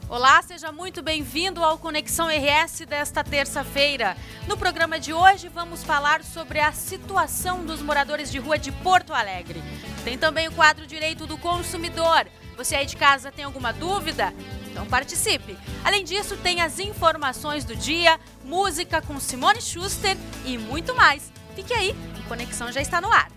Olá, seja muito bem-vindo ao Conexão RS desta terça-feira. No programa de hoje vamos falar sobre a situação dos moradores de rua de Porto Alegre. Tem também o quadro Direito do Consumidor. Você aí de casa tem alguma dúvida? Então participe. Além disso, tem as informações do dia, música com Simone Schuster e muito mais. Fique aí, o Conexão já está no ar.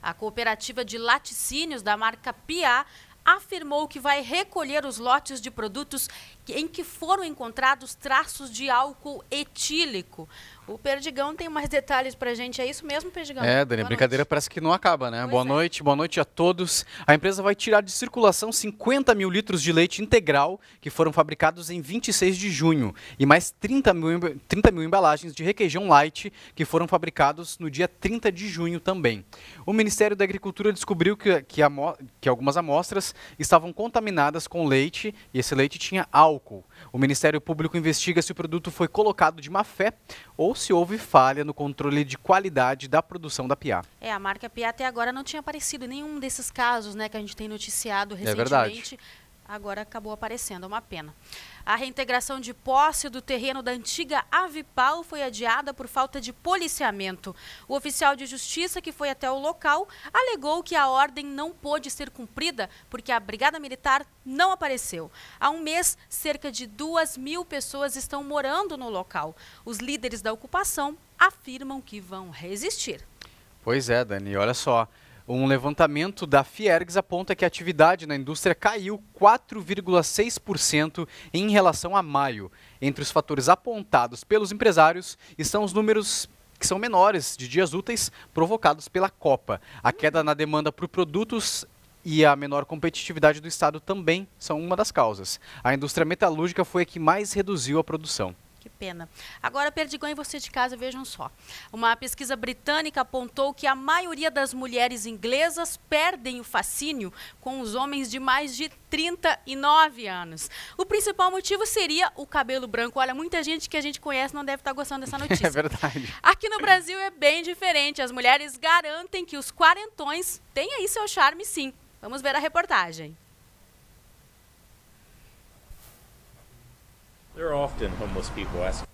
A cooperativa de laticínios da marca Pia afirmou que vai recolher os lotes de produtos em que foram encontrados traços de álcool etílico. O Perdigão tem mais detalhes pra gente, é isso mesmo, Perdigão? É, Dani, a brincadeira parece que não acaba, né? Boa noite a todos. A empresa vai tirar de circulação 50 mil litros de leite integral que foram fabricados em 26 de junho e mais 30 mil embalagens de requeijão light que foram fabricados no dia 30 de junho também. O Ministério da Agricultura descobriu que algumas amostras estavam contaminadas com leite e esse leite tinha álcool. O Ministério Público investiga se o produto foi colocado de má fé ou se houve falha no controle de qualidade da produção da Pia. A marca Pia até agora não tinha aparecido em nenhum desses casos, né, que a gente tem noticiado recentemente. É verdade. Agora acabou aparecendo, é uma pena. A reintegração de posse do terreno da antiga Avipal foi adiada por falta de policiamento. O oficial de justiça que foi até o local alegou que a ordem não pôde ser cumprida porque a Brigada Militar não apareceu. Há um mês, cerca de 2.000 pessoas estão morando no local. Os líderes da ocupação afirmam que vão resistir. Pois é, Dani, olha só. Um levantamento da Fiergs aponta que a atividade na indústria caiu 4,6% em relação a maio. Entre os fatores apontados pelos empresários estão os números que são menores de dias úteis provocados pela Copa. A queda na demanda por produtos e a menor competitividade do Estado também são uma das causas. A indústria metalúrgica foi a que mais reduziu a produção. Que pena. Agora, Perdigão e você de casa, vejam só. Uma pesquisa britânica apontou que a maioria das mulheres inglesas perdem o fascínio com os homens de mais de 39 anos. O principal motivo seria o cabelo branco. Olha, muita gente que a gente conhece não deve estar gostando dessa notícia. É verdade. Aqui no Brasil é bem diferente. As mulheres garantem que os quarentões têm aí seu charme, sim. Vamos ver a reportagem. There are often homeless people asking.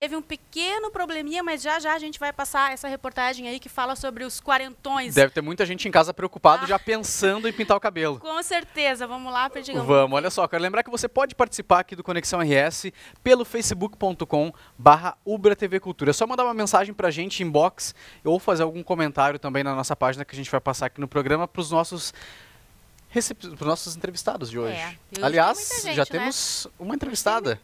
Teve um pequeno probleminha, mas já a gente vai passar essa reportagem aí que fala sobre os quarentões. Deve ter muita gente em casa preocupado já pensando em pintar o cabelo. Com certeza. Vamos lá, Perdigão. Vamos, olha só, quero lembrar que você pode participar aqui do Conexão RS pelo facebook.com/Ubra TV Cultura. É só mandar uma mensagem pra gente, inbox, ou fazer algum comentário também na nossa página que a gente vai passar aqui no programa para os nossos entrevistados de hoje. Aliás, já temos uma entrevistada.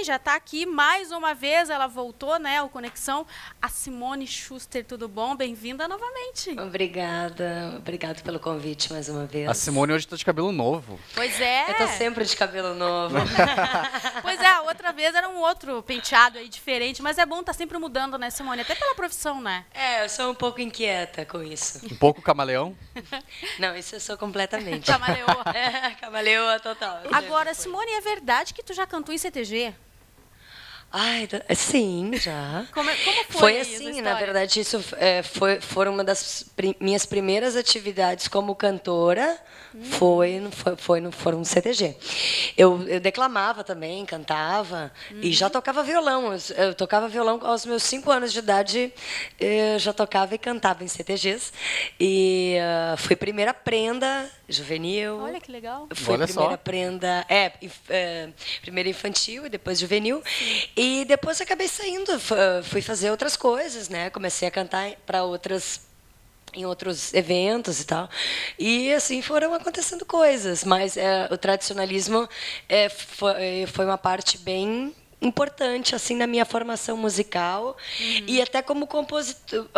Já está aqui mais uma vez, ela voltou, né, ao Conexão. A Simone Schuster, tudo bom? Bem-vinda novamente. Obrigada pelo convite mais uma vez. A Simone hoje está de cabelo novo. Pois é. Eu tô sempre de cabelo novo. Pois é, a outra vez era um outro penteado aí diferente, mas é bom estar sempre mudando, né, Simone? Até pela profissão, né? Eu sou um pouco inquieta com isso. Um pouco camaleão? Não, isso eu sou completamente. Camaleoa. Camaleoa total. Agora, Simone, é verdade que tu já cantou em CTG? Ai, sim, já. Como foi? Foi assim, na verdade, isso foi uma das minhas primeiras atividades como cantora, foram no CTG. Eu declamava também, cantava, e já tocava violão. Eu tocava violão aos meus 5 anos de idade, eu já tocava e cantava em CTGs. E fui primeira prenda juvenil. Olha que legal. Foi Olha primeira só. prenda, primeiro infantil e depois juvenil. E depois acabei saindo, fui fazer outras coisas, né? Comecei a cantar em outros eventos e tal. E assim foram acontecendo coisas, mas o tradicionalismo foi uma parte bem importante assim na minha formação musical e até como compositor,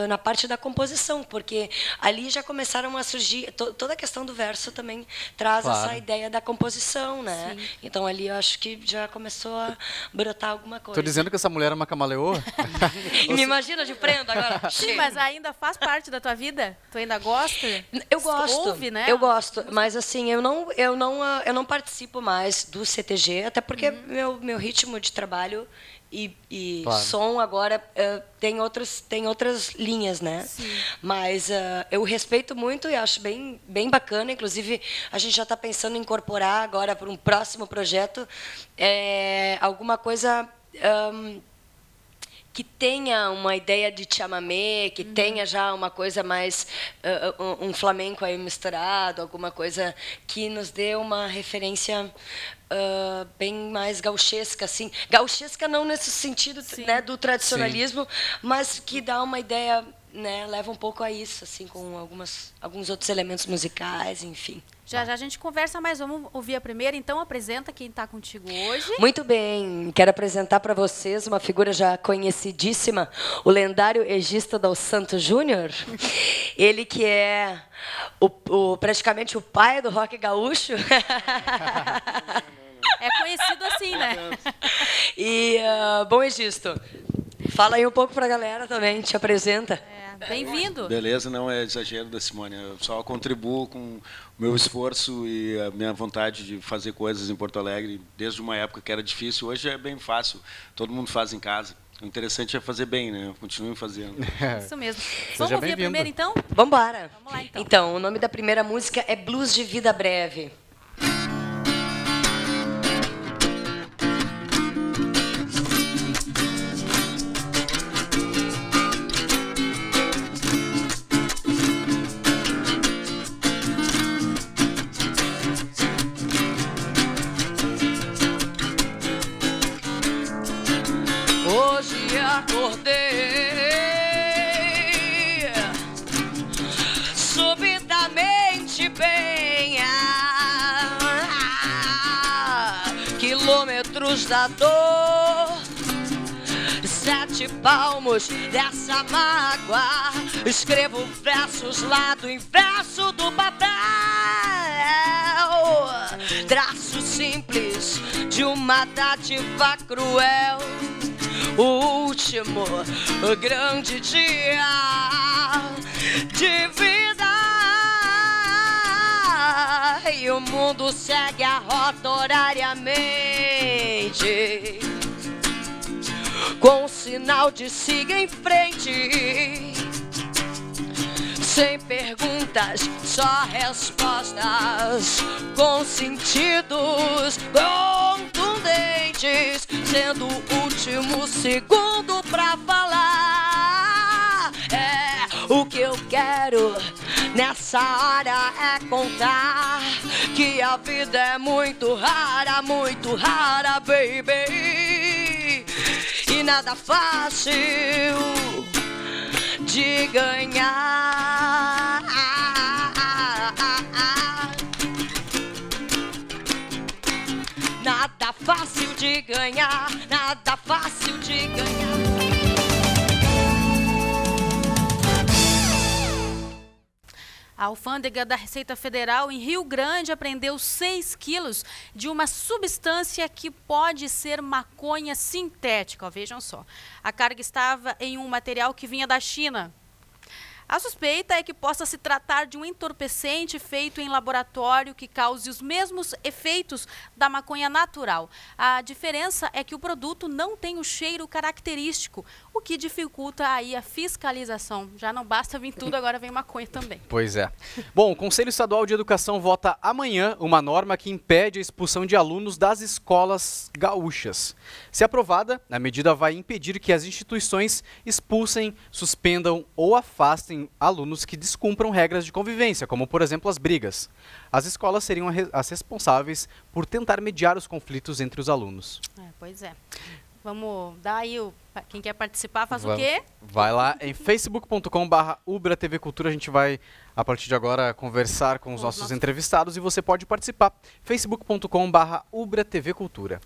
na parte da composição, porque ali já começaram a surgir toda a questão do verso também traz essa ideia da composição, né? Sim. Então ali eu acho que já começou a brotar alguma coisa. Tô dizendo que essa mulher é uma camaleoa? Me imagina de prenda agora. Sim, mas ainda faz parte da tua vida? Tu ainda gosta? Eu gosto. Ouve, né? Eu gosto, mas assim, eu não participo mais do CTG, até porque meu meu ritmo de trabalho e Claro. som agora tem outras linhas, né? Sim. Mas eu respeito muito e acho bem bacana. Inclusive, a gente já está pensando em incorporar agora para um próximo projeto alguma coisa que tenha uma ideia de chamamé, que tenha já uma coisa mais um flamenco aí misturado, alguma coisa que nos dê uma referência bem mais gauchesca, assim. Gauchesca não nesse sentido, né, do tradicionalismo, mas que dá uma ideia, né, leva um pouco a isso, assim, com alguns outros elementos musicais, enfim. Já a gente conversa, mas vamos ouvir a primeira. Então, apresenta quem está contigo hoje. Muito bem, quero apresentar para vocês uma figura já conhecidíssima, o lendário Egista Dal Santo Júnior. Ele que é praticamente o pai do rock gaúcho. É conhecido assim, né? E, bom, Egisto, fala aí um pouco para a galera também, te apresenta. Bem-vindo. Beleza, não é exagero da Simone. Eu só contribuo com o meu esforço e a minha vontade de fazer coisas em Porto Alegre, desde uma época que era difícil. Hoje é bem fácil, todo mundo faz em casa. O interessante é fazer bem, né? Continuem fazendo. Isso mesmo. Vamos ouvir a primeira, então? Vamos embora. Vamos lá, então. Então, o nome da primeira música é Blues de Vida Breve. Hoje acordei subitamente bem, quilômetros da dor, 7 palmos dessa mágoa, escrevo versos lá do inverso do papel, traço simples de uma dádiva cruel. O último grande dia de vida e o mundo segue a rota horariamente com sinal de siga em frente, sem perguntas, só respostas com sentidos contundentes, sendo o último segundo pra falar. O que eu quero nessa hora é contar que a vida é muito rara, baby, e nada fácil de ganhar. Nada fácil de ganhar, nada fácil de ganhar. A alfândega da Receita Federal em Rio Grande apreendeu 6 quilos de uma substância que pode ser maconha sintética. Ó, vejam só, a carga estava em um material que vinha da China. A suspeita é que possa se tratar de um entorpecente feito em laboratório que cause os mesmos efeitos da maconha natural. A diferença é que o produto não tem o cheiro característico, o que dificulta aí a fiscalização. Já não basta vir tudo, agora vem maconha também. Pois é. Bom, o Conselho Estadual de Educação vota amanhã uma norma que impede a expulsão de alunos das escolas gaúchas. Se aprovada, a medida vai impedir que as instituições expulsem, suspendam ou afastem alunos que descumpram regras de convivência, como, por exemplo, as brigas. As escolas seriam as responsáveis por tentar mediar os conflitos entre os alunos. Pois é. Vamos dar aí, quem quer participar faz o quê? Vai lá em facebook.com/ubratvcultura, a gente vai, a partir de agora, conversar com os nossos entrevistados e você pode participar. facebook.com/ubratvcultura.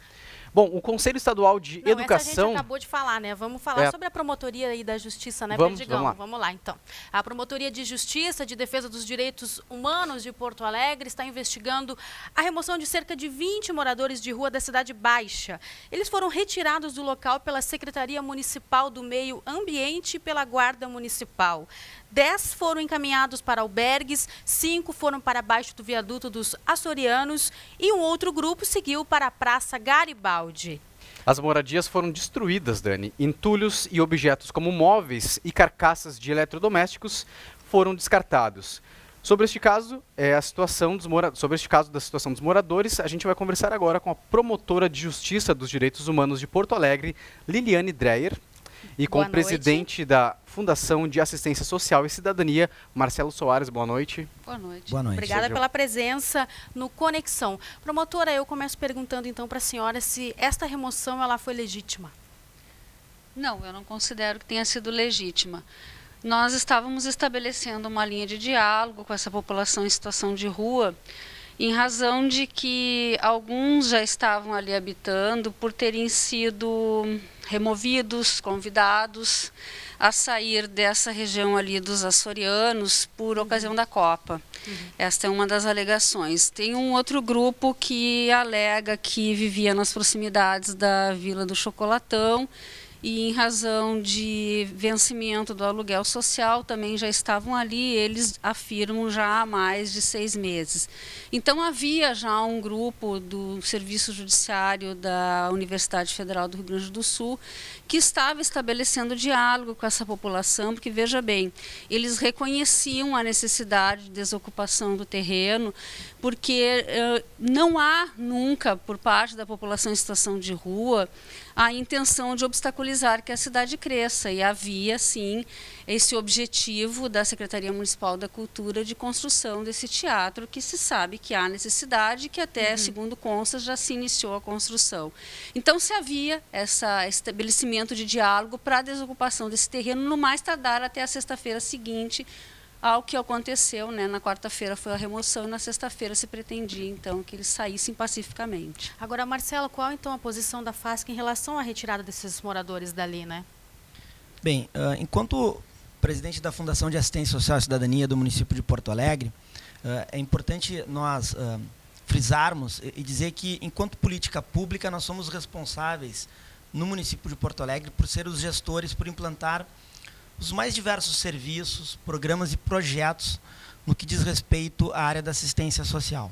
Bom, o Conselho Estadual de Educação... Essa a gente acabou de falar, né? Vamos falar sobre a Promotoria aí da Justiça, né, Perdigão? Vamos lá, então. A Promotoria de Justiça de Defesa dos Direitos Humanos de Porto Alegre está investigando a remoção de cerca de 20 moradores de rua da Cidade Baixa. Eles foram retirados do local pela Secretaria Municipal do Meio Ambiente e pela Guarda Municipal. 10 foram encaminhados para albergues, 5 foram para baixo do viaduto dos Açorianos e um outro grupo seguiu para a Praça Garibaldi. Garibaldi. As moradias foram destruídas, Dani. Entulhos e objetos como móveis e carcaças de eletrodomésticos foram descartados. Sobre este caso, da situação dos moradores, a gente vai conversar agora com a promotora de Justiça dos Direitos Humanos de Porto Alegre, Liliane Dreyer, e com o presidente da Fundação de Assistência Social e Cidadania, Marcelo Soares. Boa noite. Boa noite. Boa noite. Obrigada pela presença no Conexão. Promotora, eu começo perguntando então para a senhora se esta remoção ela foi legítima. Não, eu não considero que tenha sido legítima. Nós estávamos estabelecendo uma linha de diálogo com essa população em situação de rua, em razão de que alguns já estavam ali habitando por terem sido removidos, convidados a sair dessa região ali dos açorianos por ocasião da Copa. Esta é uma das alegações. Tem um outro grupo que alega que vivia nas proximidades da Vila do Chocolatão, e em razão de vencimento do aluguel social também já estavam ali, eles afirmam já há mais de 6 meses. Então havia já um grupo do Serviço Judiciário da Universidade Federal do Rio Grande do Sul que estava estabelecendo diálogo com essa população, porque veja bem, eles reconheciam a necessidade de desocupação do terreno, porque não há nunca por parte da população em situação de rua a intenção de obstaculizar que a cidade cresça, e havia, sim, esse objetivo da Secretaria Municipal da Cultura de construção desse teatro, que se sabe que há necessidade, que até, segundo consta, já se iniciou a construção. Então, se havia esse estabelecimento de diálogo para a desocupação desse terreno, no mais tardar até a sexta-feira seguinte ao que aconteceu, né? Na quarta-feira foi a remoção e na sexta-feira se pretendia, então, que eles saíssem pacificamente. Agora, Marcelo, qual então a posição da FASC em relação à retirada desses moradores dali, né? Bem, enquanto presidente da Fundação de Assistência Social e Cidadania do município de Porto Alegre, é importante nós frisarmos e dizer que, enquanto política pública, nós somos responsáveis no município de Porto Alegre por ser os gestores, por implantar os mais diversos serviços, programas e projetos no que diz respeito à área da assistência social.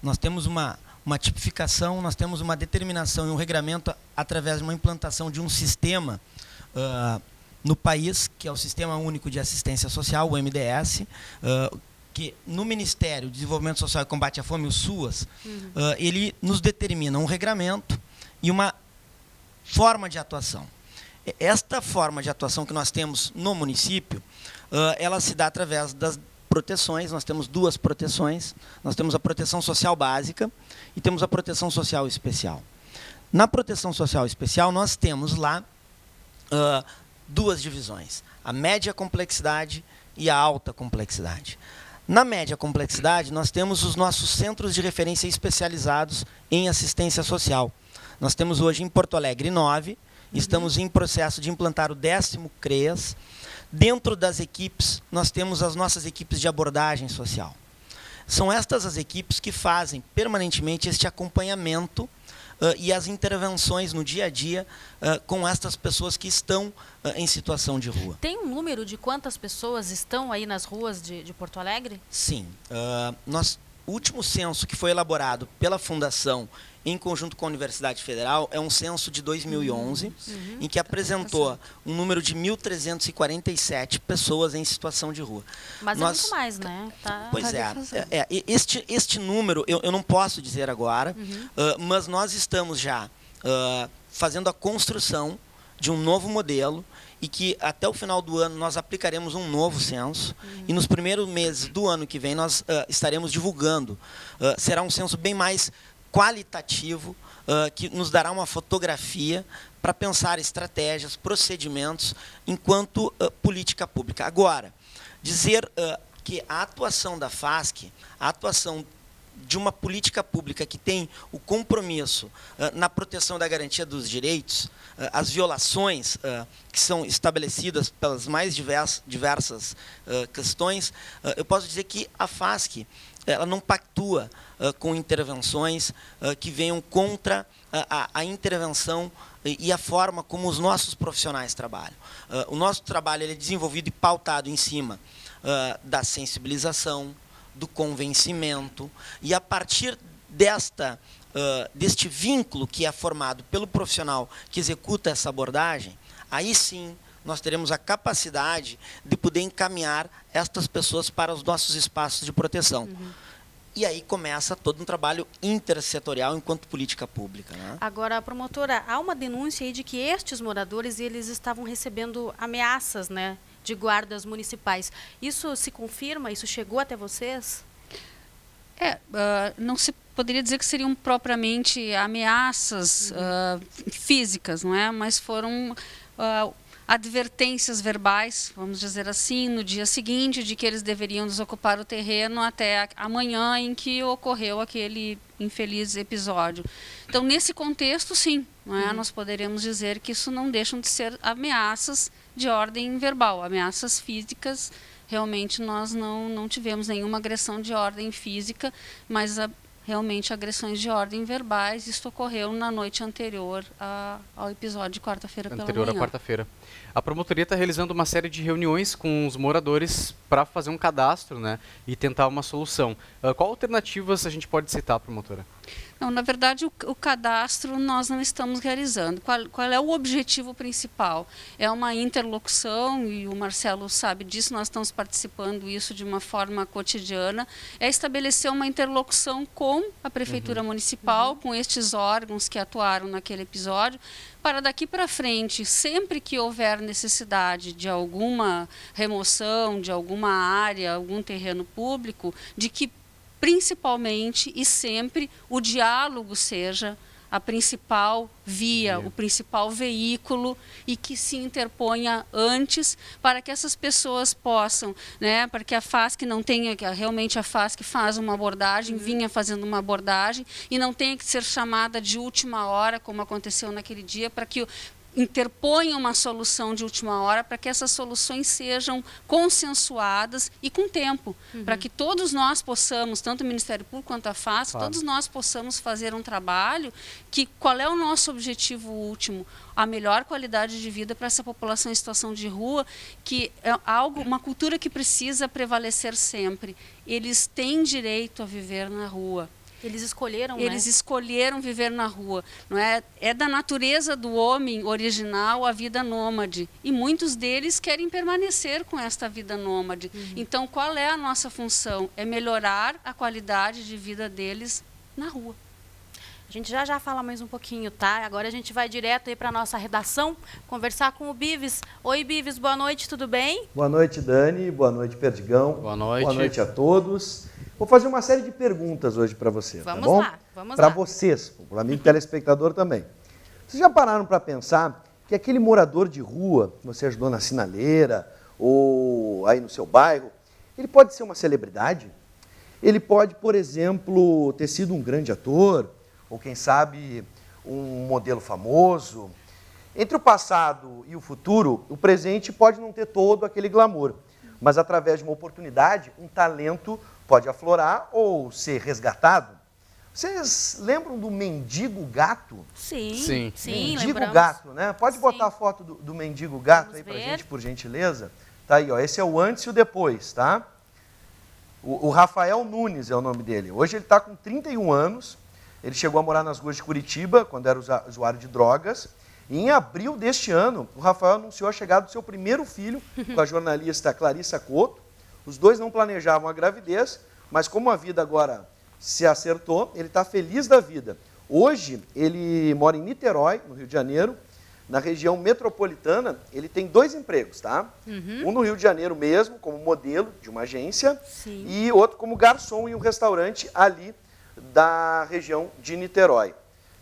Nós temos uma tipificação, nós temos uma determinação e um regramento através de uma implantação de um sistema no país, que é o Sistema Único de Assistência Social, o MDS, que no Ministério do Desenvolvimento Social e Combate à Fome, o SUAS, ele nos determina um regramento e uma forma de atuação. Esta forma de atuação que nós temos no município, ela se dá através das proteções. Nós temos 2 proteções. Nós temos a proteção social básica e temos a proteção social especial. Na proteção social especial, nós temos lá 2 divisões, a média complexidade e a alta complexidade. Na média complexidade, nós temos os nossos centros de referência especializados em assistência social. Nós temos hoje em Porto Alegre 9, estamos em processo de implantar o 10º CREAS. Dentro das equipes, nós temos as nossas equipes de abordagem social. São estas as equipes que fazem permanentemente este acompanhamento e as intervenções no dia a dia com estas pessoas que estão em situação de rua. Tem um número de quantas pessoas estão aí nas ruas de Porto Alegre? Sim. O último censo que foi elaborado pela Fundação em conjunto com a Universidade Federal é um censo de 2011, em que apresentou um número de 1.347 pessoas em situação de rua. Mas é muito mais, né? Pois é. Este número eu não posso dizer agora, mas nós estamos já fazendo a construção de um novo modelo e que até o final do ano nós aplicaremos um novo censo e nos primeiros meses do ano que vem nós estaremos divulgando. Será um censo bem mais qualitativo, que nos dará uma fotografia para pensar estratégias, procedimentos, enquanto política pública. Agora, dizer que a atuação da FASC, a atuação de uma política pública que tem o compromisso na proteção da garantia dos direitos, as violações que são estabelecidas pelas mais diversas questões, eu posso dizer que a FASC ela não pactua com intervenções que venham contra a intervenção e a forma como os nossos profissionais trabalham. O nosso trabalho ele é desenvolvido e pautado em cima da sensibilização, do convencimento, e a partir desta deste vínculo que é formado pelo profissional que executa essa abordagem, aí sim nós teremos a capacidade de poder encaminhar estas pessoas para os nossos espaços de proteção. E aí começa todo um trabalho intersetorial enquanto política pública, né? Agora, promotora, há uma denúncia aí de que estes moradores eles estavam recebendo ameaças, né, de guardas municipais. Isso se confirma? Isso chegou até vocês? Não se poderia dizer que seriam propriamente ameaças físicas, não é? Mas foram advertências verbais, vamos dizer assim, no dia seguinte, de que eles deveriam desocupar o terreno até amanhã em que ocorreu aquele infeliz episódio. Então, nesse contexto, sim, não é? Nós poderíamos dizer que isso não deixam de ser ameaças de ordem verbal, ameaças físicas. Realmente nós não tivemos nenhuma agressão de ordem física, mas realmente agressões de ordem verbais. Isso ocorreu na noite anterior ao episódio de quarta-feira pela manhã. Anterior à quarta-feira. A promotoria está realizando uma série de reuniões com os moradores para fazer um cadastro, né, e tentar uma solução. Qual alternativas a gente pode citar, promotora? Não, na verdade, o cadastro nós não estamos realizando. Qual é o objetivo principal? É uma interlocução, e o Marcelo sabe disso, nós estamos participando disso de uma forma cotidiana, é estabelecer uma interlocução com a Prefeitura Municipal, com estes órgãos que atuaram naquele episódio, para daqui para frente, sempre que houver necessidade de alguma remoção, de alguma área, algum terreno público, de que principalmente e sempre o diálogo seja a principal via, o principal veículo, e que se interponha antes para que essas pessoas possam, né, para que a FASC não tenha, realmente a FASC faz uma abordagem, vinha fazendo uma abordagem, e não tenha que ser chamada de última hora, como aconteceu naquele dia, para que interponha uma solução de última hora, para que essas soluções sejam consensuadas e com tempo, para que todos nós possamos, tanto o Ministério Público quanto a FASC, todos nós possamos fazer um trabalho que, qual é o nosso objetivo último? A melhor qualidade de vida para essa população em situação de rua, que é uma cultura que precisa prevalecer sempre. Eles têm direito a viver na rua. Eles escolheram, Eles escolheram viver na rua. Não é? É da natureza do homem original a vida nômade. E muitos deles querem permanecer com esta vida nômade. Então, qual é a nossa função? É melhorar a qualidade de vida deles na rua. A gente já fala mais um pouquinho, tá? Agora a gente vai direto aí para a nossa redação, conversar com o Bives. Oi, Bives, boa noite, tudo bem? Boa noite, Dani. Boa noite, Perdigão. Boa noite. Boa noite a todos. Vou fazer uma série de perguntas hoje para você, vamos tá bom? Vamos lá. Para vocês, para o amigo telespectador também. Vocês já pararam para pensar que aquele morador de rua que você ajudou na sinaleira ou aí no seu bairro, ele pode ser uma celebridade? Ele pode, por exemplo, ter sido um grande ator, ou quem sabe um modelo famoso. Entre o passado e o futuro, o presente pode não ter todo aquele glamour, mas através de uma oportunidade, um talento pode aflorar ou ser resgatado. Vocês lembram do Mendigo Gato? Sim, Mendigo lembramos. Gato, né? Pode botar a foto do Mendigo Gato aí pra gente, por gentileza? Tá aí, ó. Esse é o antes e o depois, tá? O Rafael Nunes é o nome dele. Hoje ele está com 31 anos. Ele chegou a morar nas ruas de Curitiba, quando era usuário de drogas. E em abril deste ano, o Rafael anunciou a chegada do seu primeiro filho com a jornalista Clarissa Couto. Os dois não planejavam a gravidez, mas como a vida agora se acertou, ele está feliz da vida. Hoje, ele mora em Niterói, no Rio de Janeiro, na região metropolitana. Ele tem 2 empregos, tá? Um no Rio de Janeiro mesmo, como modelo de uma agência, e outro como garçom em um restaurante ali da região de Niterói.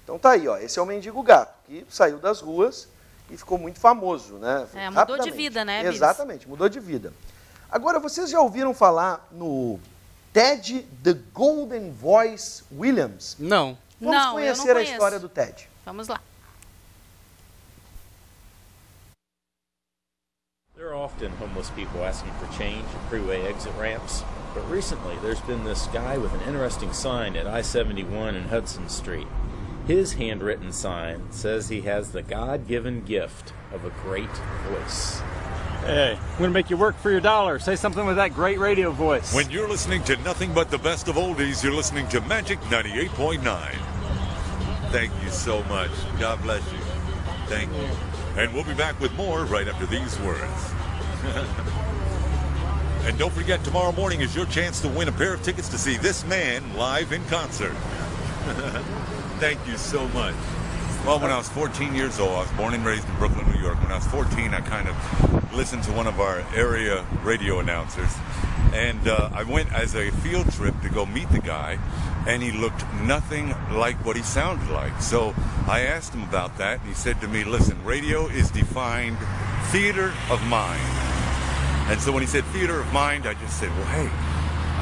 Então tá aí, ó, esse é o Mendigo Gato, que saiu das ruas e ficou muito famoso, né? Mudou de vida, né, Bives? Exatamente, mudou de vida. Agora, vocês já ouviram falar no Ted The Golden Voice Williams? Não. Vamos conhecer a história do Ted. Vamos lá. There are often homeless people asking for change at freeway exit ramps, but recently there's been this guy with an interesting sign at I-71 and Hudson Street. His handwritten sign says he has the God-given gift of a great voice. Hey, I'm going to make you work for your dollar. Say something with that great radio voice. When you're listening to nothing but the best of oldies, you're listening to Magic 98.9. Thank you so much. God bless you. Thank you. And we'll be back with more right after these words. And don't forget, tomorrow morning is your chance to win a pair of tickets to see this man live in concert. Thank you so much. Well, when I was 14 years old, I was born and raised in Brooklyn, New York. When I was 14, I kind of listened to one of our area radio announcers. And I went as a field trip to go meet the guy, and he looked nothing like what he sounded like. So I asked him about that, and he said to me, listen, radio is defined theater of mind. And so when he said theater of mind, I just said, well, hey,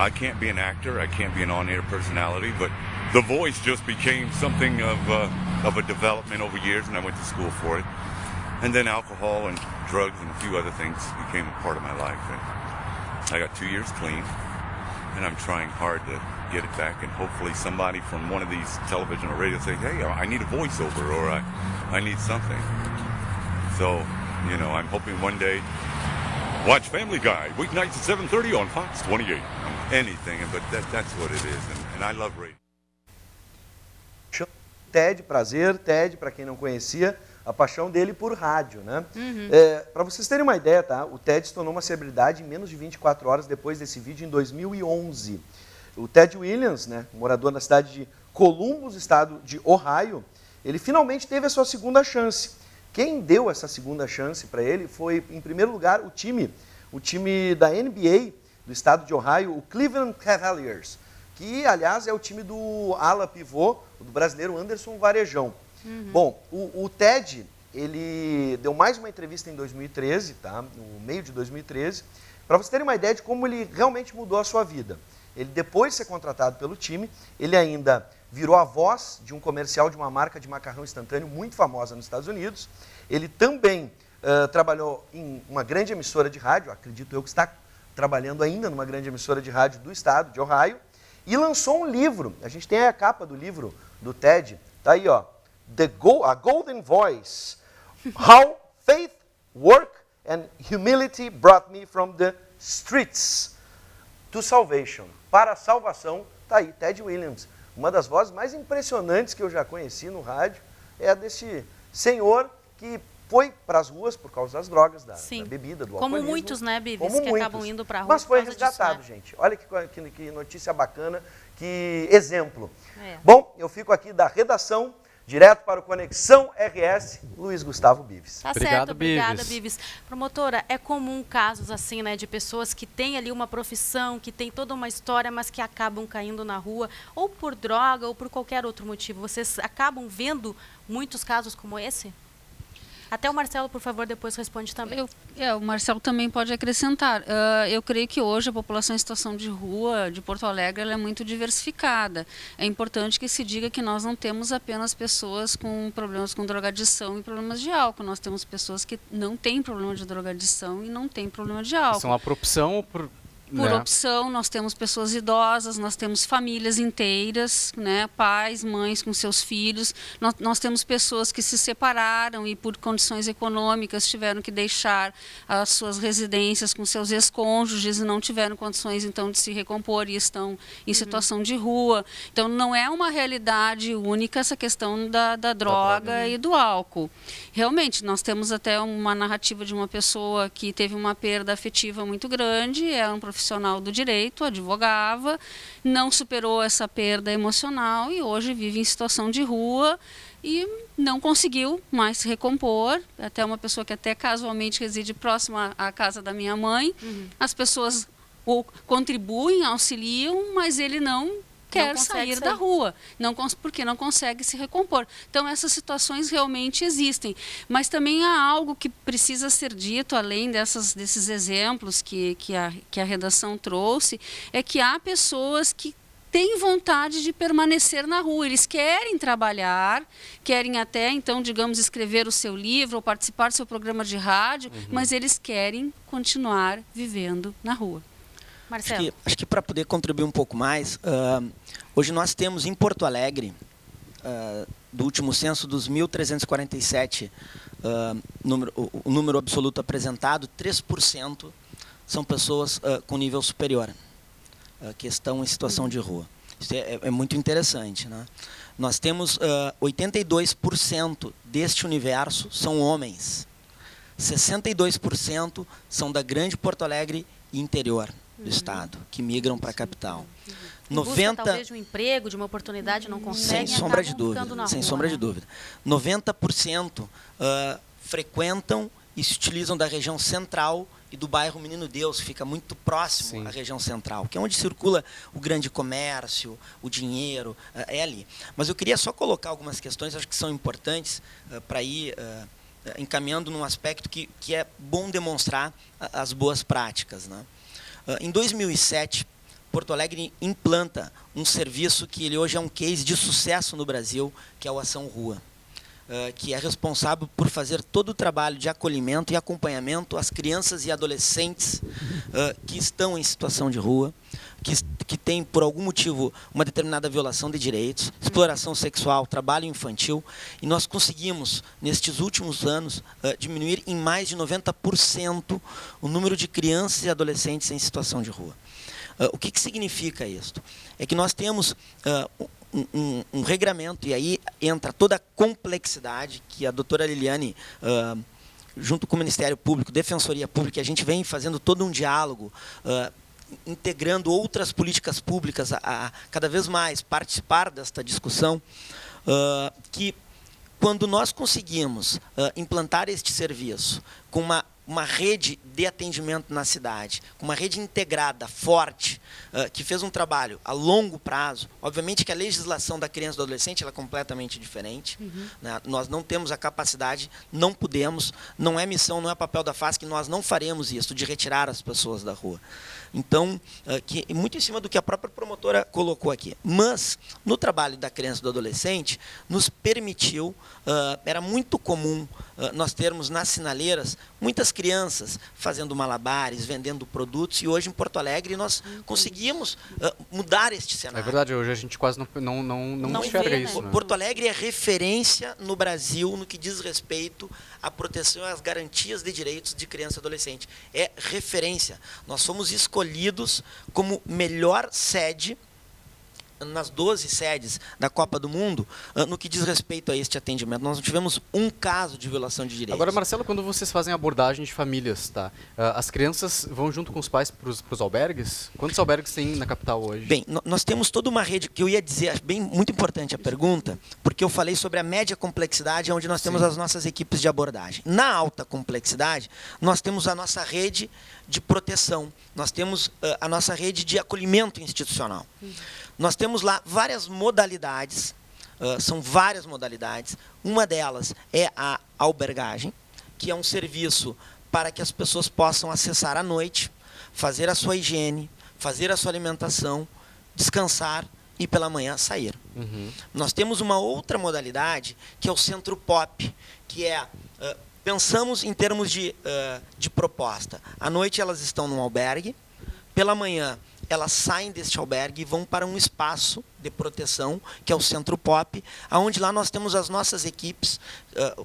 I can't be an actor, I can't be an on-air personality, but the voice just became something of a development over years, and I went to school for it. And then alcohol and drugs and a few other things became a part of my life. And I got 2 years clean, and I'm trying hard to get it back, and hopefully somebody from one of these television or radio say, hey, I need a voiceover, or I need something. So, you know, I'm hoping one day, watch Family Guy, weeknights at 7:30 on Fox 28. Anything, but that's what it is, and I love radio. Ted, prazer, Ted, para quem não conhecia, a paixão dele por rádio, né? Para vocês terem uma ideia, tá? O Ted se tornou uma celebridade em menos de 24 horas depois desse vídeo, em 2011. O Ted Williams, né, morador da cidade de Columbus, estado de Ohio, ele finalmente teve a sua segunda chance. Quem deu essa segunda chance para ele foi, em primeiro lugar, o time da NBA do estado de Ohio, o Cleveland Cavaliers, que, aliás, é o time do ala pivô, do brasileiro Anderson Varejão. Bom, o Ted, ele deu mais uma entrevista em 2013, tá? No meio de 2013, para vocês terem uma ideia de como ele realmente mudou a sua vida. Ele, depois de ser contratado pelo time, ele ainda virou a voz de um comercial de uma marca de macarrão instantâneo muito famosa nos Estados Unidos. Ele também trabalhou em uma grande emissora de rádio, acredito eu que está trabalhando ainda numa grande emissora de rádio do estado de Ohio, e lançou um livro. A gente tem aí a capa do livro do Ted, tá aí, ó, A Golden Voice, How Faith, Work and Humility Brought Me from the Streets to Salvation. Para a salvação, tá aí, Ted Williams. Uma das vozes mais impressionantes que eu já conheci no rádio é a desse senhor que foi para as ruas por causa das drogas, da bebida, do alcoolismo. Como muitos, né, Bivis, que acabam indo para a rua. Mas foi resgatado, disso, né? Gente. Olha que notícia bacana, que exemplo. Bom, eu fico aqui da redação, direto para o Conexão RS, Luiz Gustavo Bivis. Tá certo, obrigada, Bivis. Promotora, é comum casos assim, né, de pessoas que têm ali uma profissão, que tem toda uma história, mas que acabam caindo na rua, ou por droga, ou por qualquer outro motivo. Vocês acabam vendo muitos casos como esse? Até o Marcelo, por favor, depois responde também. O Marcelo também pode acrescentar. Eu creio que hoje a população em situação de rua de Porto Alegre ela é muito diversificada. É importante que se diga que nós não temos apenas pessoas com problemas com drogadição e problemas de álcool. Nós temos pessoas que não têm problema de drogadição e não têm problema de álcool. São por opção ou por... Por opção, nós temos pessoas idosas, nós temos famílias inteiras, né, pais, mães com seus filhos, nós temos pessoas que se separaram e por condições econômicas tiveram que deixar as suas residências com seus ex-cônjuges e não tiveram condições então de se recompor e estão em situação de rua. Então não é uma realidade única essa questão da droga e do álcool. Realmente, nós temos até uma narrativa de uma pessoa que teve uma perda afetiva muito grande, é um profissional do direito, advogava, não superou essa perda emocional e hoje vive em situação de rua e não conseguiu mais se recompor. Até uma pessoa que até casualmente reside próxima à casa da minha mãe. As pessoas contribuem, auxiliam, mas ele não quer sair da rua, porque não consegue se recompor. Então, essas situações realmente existem. Mas também há algo que precisa ser dito, além desses exemplos que a redação trouxe, é que há pessoas que têm vontade de permanecer na rua. Eles querem trabalhar, querem até, então, digamos, escrever o seu livro ou participar do seu programa de rádio, mas eles querem continuar vivendo na rua. Marcelo. Acho que para poder contribuir um pouco mais, hoje nós temos em Porto Alegre, do último censo dos 1.347, o número absoluto apresentado, 3% são pessoas com nível superior, que estão em situação de rua. Isso é muito interessante, né? Nós temos 82% deste universo são homens. 62% são da grande Porto Alegre e interior do estado, que migram para a capital. E busca, talvez, de um emprego, de uma oportunidade, não conseguem. Sem sombra de dúvida. Sem sombra de dúvida. 90% frequentam e se utilizam da região central e do bairro Menino Deus, que fica muito próximo à região central, que é onde circula o grande comércio, o dinheiro, é ali. Mas eu queria só colocar algumas questões, acho que são importantes para ir encaminhando num aspecto que é bom demonstrar as boas práticas, né? Em 2007, Porto Alegre implanta um serviço que ele hoje é um case de sucesso no Brasil, que é o Ação Rua, que é responsável por fazer todo o trabalho de acolhimento e acompanhamento às crianças e adolescentes que estão em situação de rua, que têm, por algum motivo, uma determinada violação de direitos, exploração sexual, trabalho infantil, e nós conseguimos, nestes últimos anos, diminuir em mais de 90% o número de crianças e adolescentes em situação de rua. O que significa isso? É que nós temos um regramento, e aí entra toda a complexidade que a doutora Liliane, junto com o Ministério Público, Defensoria Pública, a gente vem fazendo todo um diálogo, integrando outras políticas públicas a cada vez mais participar desta discussão, que quando nós conseguimos implantar este serviço com uma rede de atendimento na cidade, com uma rede integrada, forte, que fez um trabalho a longo prazo. Obviamente que a legislação da criança e do adolescente ela é completamente diferente. Né? Nós não temos a capacidade, não podemos, não é missão, não é papel da FASC, nós não faremos isso, de retirar as pessoas da rua. Então, muito em cima do que a própria promotora colocou aqui. Mas, no trabalho da criança e do adolescente, nos permitiu, era muito comum nós termos nas sinaleiras muitas crianças fazendo malabares, vendendo produtos, e hoje em Porto Alegre nós conseguimos mudar este cenário. É verdade, hoje a gente quase não enxerga isso. Né? Porto Alegre é referência no Brasil no que diz respeito à proteção e às garantias de direitos de criança e adolescente. É referência. Nós somos escolhidos como melhor sede nas 12 sedes da Copa do Mundo, no que diz respeito a este atendimento. Nós não tivemos um caso de violação de direitos. Agora, Marcelo, quando vocês fazem abordagem de famílias, tá? As crianças vão junto com os pais para os albergues? Quantos albergues tem na capital hoje? Bem, nós temos toda uma rede, que eu ia dizer, bem, muito importante a pergunta, porque eu falei sobre a média complexidade, onde nós temos as nossas equipes de abordagem. Na alta complexidade, nós temos a nossa rede de proteção, nós temos a nossa rede de acolhimento institucional. Nós temos lá várias modalidades, são várias modalidades. Uma delas é a albergagem, que é um serviço para que as pessoas possam acessar à noite, fazer a sua higiene, fazer a sua alimentação, descansar e pela manhã sair. Nós temos uma outra modalidade, que é o Centro Pop, que é... pensamos em termos de proposta. À noite elas estão num albergue, pela manhã elas saem deste albergue e vão para um espaço de proteção, que é o Centro Pop, onde lá nós temos as nossas equipes,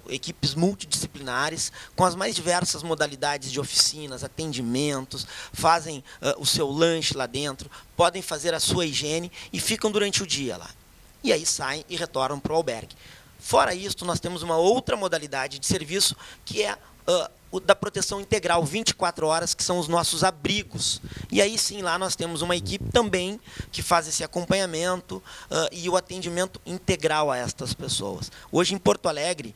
equipes multidisciplinares, com as mais diversas modalidades de oficinas, atendimentos, fazem o seu lanche lá dentro, podem fazer a sua higiene e ficam durante o dia lá. E aí saem e retornam para o albergue. Fora isso, nós temos uma outra modalidade de serviço, que é o da proteção integral, 24 horas, que são os nossos abrigos. E aí sim, lá nós temos uma equipe também que faz esse acompanhamento e o atendimento integral a estas pessoas. Hoje, em Porto Alegre,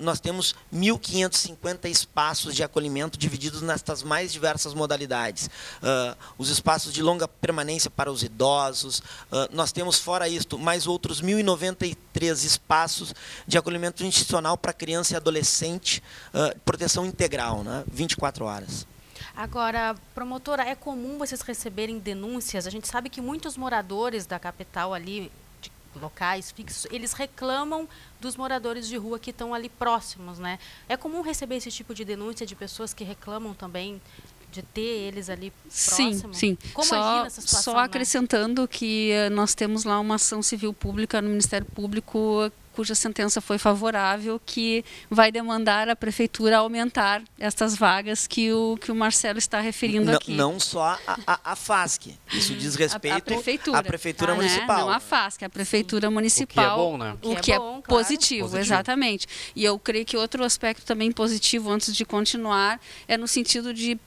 nós temos 1.550 espaços de acolhimento divididos nestas mais diversas modalidades. Os espaços de longa permanência para os idosos, nós temos, fora isto, mais outros 1.093 espaços de acolhimento institucional para criança e adolescente, proteção integral. 24 horas. Agora, promotora, é comum vocês receberem denúncias? A gente sabe que muitos moradores da capital ali, de locais fixos, eles reclamam dos moradores de rua que estão ali próximos, né? É comum receber esse tipo de denúncia de pessoas que reclamam também de ter eles ali próximos? Sim. Como agir nessa situação? Só acrescentando que nós temos lá uma ação civil pública no Ministério Público cuja sentença foi favorável, que vai demandar a prefeitura aumentar estas vagas que o Marcelo está referindo aqui. Não só a FASC, isso diz respeito à prefeitura municipal. Não a FASC, a prefeitura municipal. O que é bom, né? O que é bom, positivo, claro. Exatamente. E eu creio que outro aspecto também positivo, antes de continuar, é no sentido de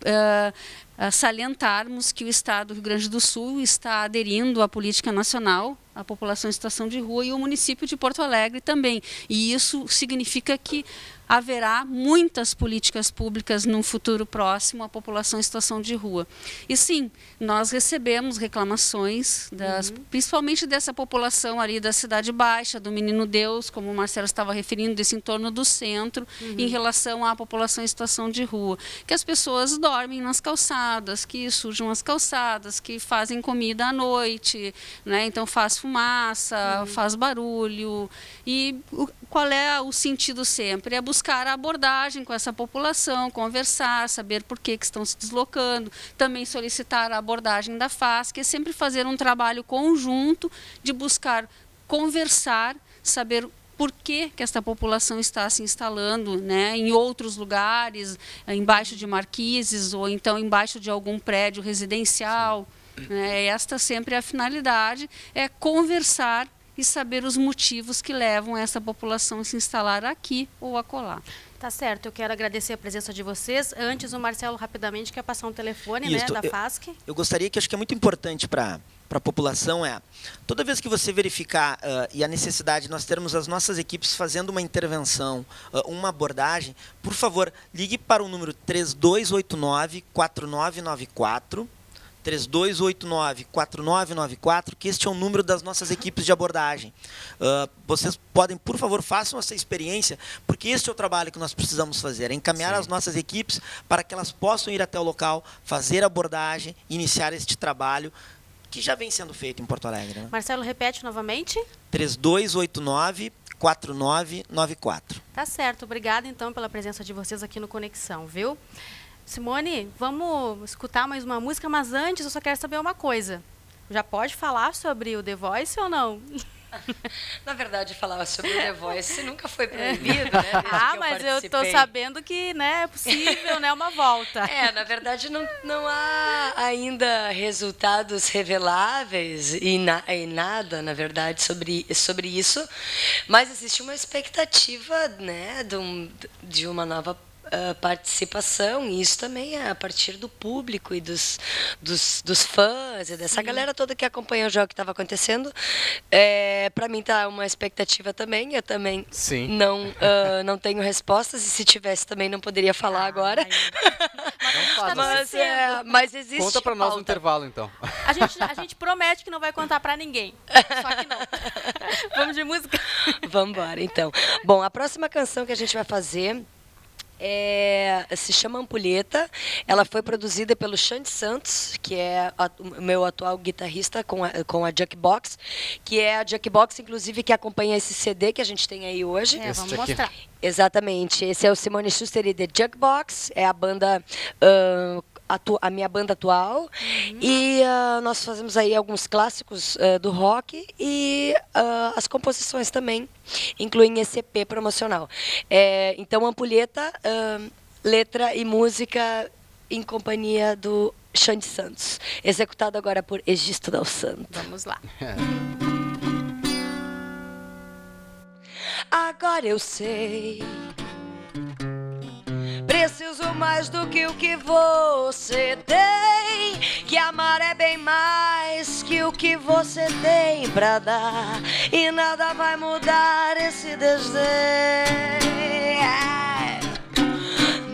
salientarmos que o Estado do Rio Grande do Sul está aderindo à política nacional, a população em situação de rua, e o município de Porto Alegre também. E isso significa que haverá muitas políticas públicas num futuro próximo à população em situação de rua. E sim, nós recebemos reclamações, principalmente dessa população ali da Cidade Baixa, do Menino Deus, como o Marcelo estava referindo, desse entorno do centro, em relação à população em situação de rua. Que as pessoas dormem nas calçadas, que sujam as calçadas, que fazem comida à noite, né? Então faz fumaça, faz barulho. E qual é o sentido sempre? É buscar a abordagem com essa população, conversar, saber por que estão se deslocando, também solicitar a abordagem da FASC, que é sempre fazer um trabalho conjunto de buscar conversar, saber por que esta população está se instalando, né, em outros lugares, embaixo de marquises ou então embaixo de algum prédio residencial. Esta sempre é a finalidade, é conversar e saber os motivos que levam essa população a se instalar aqui ou acolá. Tá certo, eu quero agradecer a presença de vocês. Antes, o Marcelo rapidamente quer passar um telefone, né, da FASC. Eu gostaria que, acho que é muito importante para a população, toda vez que você verificar e a necessidade, nós termos as nossas equipes fazendo uma intervenção, uma abordagem, por favor, ligue para o número 3289-4994, 3289-4994, que este é o número das nossas equipes de abordagem. Vocês podem, por favor, façam essa experiência, porque este é o trabalho que nós precisamos fazer, é encaminhar as nossas equipes para que elas possam ir até o local, fazer a abordagem, iniciar este trabalho, que já vem sendo feito em Porto Alegre. Né? Marcelo, repete novamente. 3289-4994. Tá certo, obrigada então pela presença de vocês aqui no Conexão, viu? Simone, vamos escutar mais uma música, mas antes eu só quero saber uma coisa. Já pode falar sobre o The Voice ou não? Na verdade, falar sobre o The Voice nunca foi proibido, né? Mas eu tô sabendo que, né, é possível, né, uma volta. Na verdade, não há ainda resultados reveláveis e nada, na verdade, sobre isso. Mas existe uma expectativa, né, de uma nova participação, e isso também é a partir do público e dos fãs e dessa galera toda que acompanha o jogo que estava acontecendo. Para mim tá uma expectativa também, eu também não tenho respostas, e se tivesse também não poderia falar agora. Mas existe. Conta para nós no intervalo, então. A gente promete que não vai contar para ninguém, só que não. Vamos de música? Vamos embora, então. Bom, a próxima canção que a gente vai fazer se chama Ampulheta. Ela foi produzida pelo Xande Santos, que é o meu atual guitarrista com a Jukebox, que é a Jukebox, inclusive, que acompanha esse CD que a gente tem aí hoje. Vamos mostrar. Exatamente. Esse é o Simone Schuster e The Jukebox, é a banda... a minha banda atual, e nós fazemos aí alguns clássicos do rock, e as composições também incluem esse EP promocional. Então, Ampulheta, letra e música em companhia do Xande Santos, executado agora por Egisto Dal Santo. Vamos lá. Agora eu sei, preciso mais do que o que você tem, que amar é bem mais que o que você tem pra dar, e nada vai mudar esse desdém.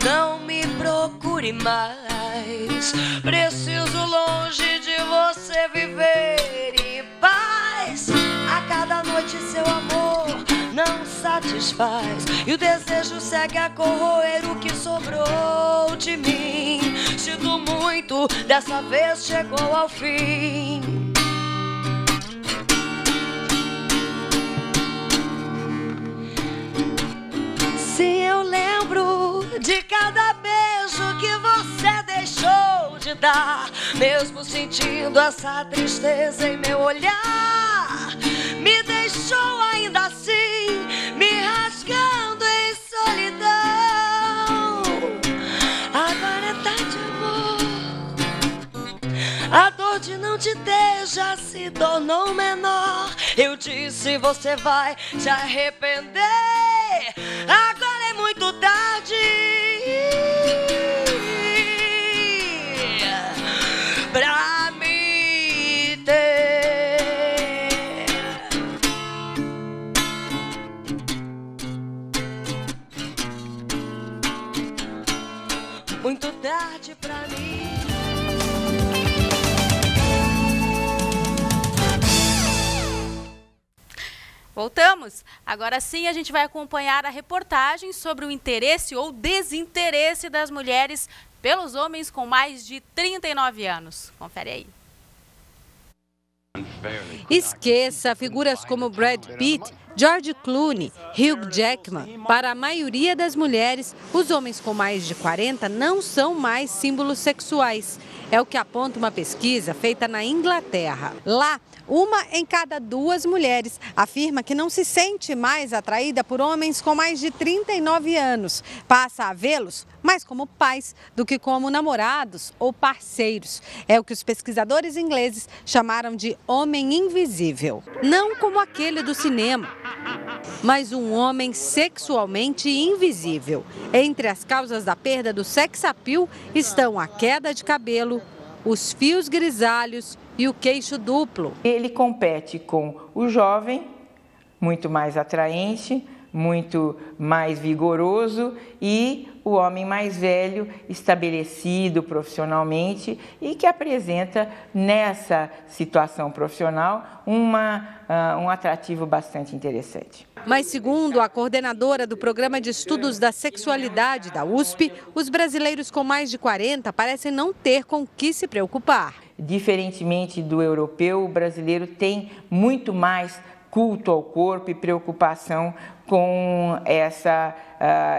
Não me procure mais, preciso longe de você viver em paz. A cada noite seu amor não satisfaz, e o desejo segue a corroer o que sobrou de mim. Sinto muito, dessa vez chegou ao fim. Se eu lembro de cada beijo que você deixou de dar, mesmo sentindo essa tristeza em meu olhar, me deixou ainda assim, me rasgando em solidão. Agora é tarde, amor, a dor de não te ter já se tornou menor. Eu disse, você vai se arrepender, agora é muito tarde pra me ter. Muito tarde pra mim. Voltamos. Agora sim a gente vai acompanhar a reportagem sobre o interesse ou desinteresse das mulheres pelos homens com mais de 39 anos. Confere aí. Esqueça figuras como Brad Pitt, George Clooney, Hugh Jackman. Para a maioria das mulheres, os homens com mais de 40 não são mais símbolos sexuais. É o que aponta uma pesquisa feita na Inglaterra. Lá, 1 em cada 2 mulheres afirma que não se sente mais atraída por homens com mais de 39 anos. Passa a vê-los mais como pais do que como namorados ou parceiros. É o que os pesquisadores ingleses chamaram de homem invisível. Não como aquele do cinema, mas um homem sexualmente invisível. Entre as causas da perda do sex appeal estão a queda de cabelo, os fios grisalhos e o queixo duplo. Ele compete com o jovem, muito mais atraente, muito mais vigoroso, e o homem mais velho, estabelecido profissionalmente e que apresenta nessa situação profissional um atrativo bastante interessante. Mas, segundo a coordenadora do Programa de Estudos da Sexualidade da USP, os brasileiros com mais de 40 parecem não ter com o que se preocupar. Diferentemente do europeu, o brasileiro tem muito mais culto ao corpo e preocupação com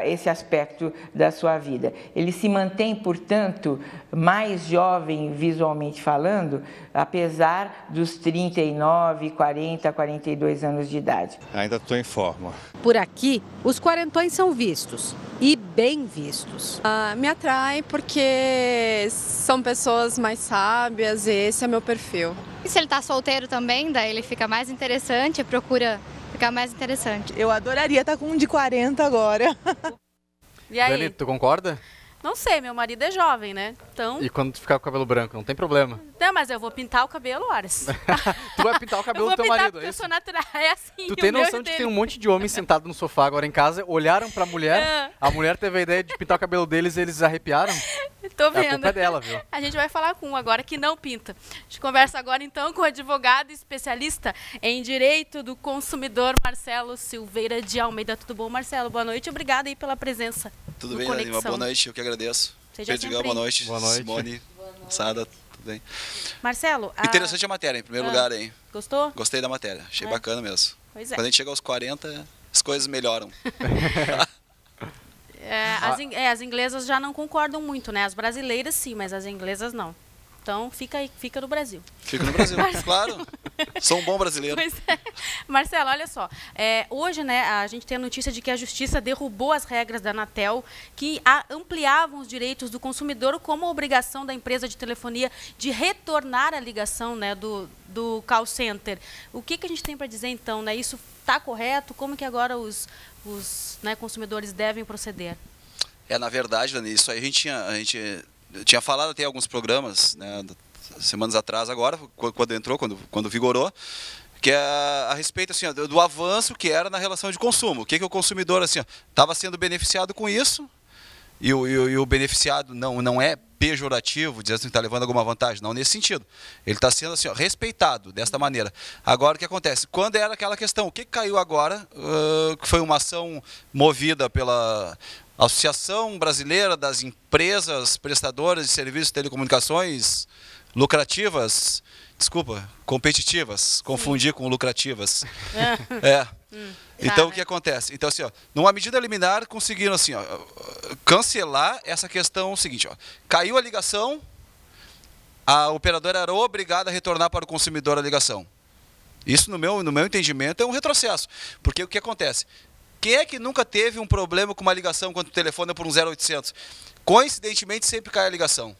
esse aspecto da sua vida. Ele se mantém, portanto, mais jovem visualmente falando, apesar dos 39, 40, 42 anos de idade. Ainda estou em forma. Por aqui, os quarentões são vistos, e bem vistos. Me atrai porque são pessoas mais sábias e esse é meu perfil. E se ele está solteiro também, daí ele fica mais interessante, procura ficar mais interessante. Eu adoraria estar com um de 40 agora. E aí? Dani, tu concorda? Não sei, meu marido é jovem, né? Então... E quando tu ficar com o cabelo branco, não tem problema. Não, mas eu vou pintar o cabelo horas. Tu vai pintar o cabelo do teu marido, é isso? Eu sou natural, é assim. Tu tem noção de que tem um monte de homens sentados no sofá agora em casa, olharam pra mulher, a mulher teve a ideia de pintar o cabelo deles e eles arrepiaram? Tô vendo. A culpa é dela, viu? A gente vai falar com um agora que não pinta. A gente conversa agora então com o advogado especialista em direito do consumidor, Marcelo Silveira de Almeida. Tudo bom, Marcelo? Boa noite, obrigada aí pela presença. Tudo bem, Dani? Boa noite, eu que agradeço. Pedro, boa noite. Boa noite. Simone, Sada, tudo bem. Marcelo, interessante a matéria, em primeiro lugar, hein? Gostou? Gostei da matéria, achei bacana mesmo. Pois é. Quando a gente chega aos 40, as coisas melhoram. As inglesas já não concordam muito, né? As brasileiras sim, mas as inglesas não. Então fica no Brasil. Fica no Brasil, claro. Sou um bom brasileiro. Pois é. Marcelo, olha só. Hoje, né, a gente tem a notícia de que a Justiça derrubou as regras da Anatel que ampliavam os direitos do consumidor como a obrigação da empresa de telefonia de retornar a ligação, né, do call center. O que a gente tem para dizer então, né? Isso está correto? Como que agora os consumidores devem proceder? Na verdade, Dani, isso aí a gente tinha falado até em alguns programas, né, semanas atrás agora, quando vigorou, que é a respeito assim, do avanço que era na relação de consumo. O que o consumidor estava sendo beneficiado com isso, e o beneficiado não é pejorativo, dizendo que está levando alguma vantagem, não nesse sentido. Ele está sendo respeitado desta maneira. Agora, o que acontece? Quando era aquela questão, o que caiu agora, que foi uma ação movida pela Associação Brasileira das Empresas Prestadoras de Serviços de Telecomunicações competitivas, confundi com lucrativas. Então, o que acontece? Então, numa medida liminar, conseguiram cancelar essa questão seguinte, caiu a ligação, a operadora era obrigada a retornar para o consumidor a ligação. Isso, no meu entendimento, é um retrocesso. Porque o que acontece? Quem é que nunca teve um problema com uma ligação quando o telefone é por um 0800? Coincidentemente, sempre cai a ligação.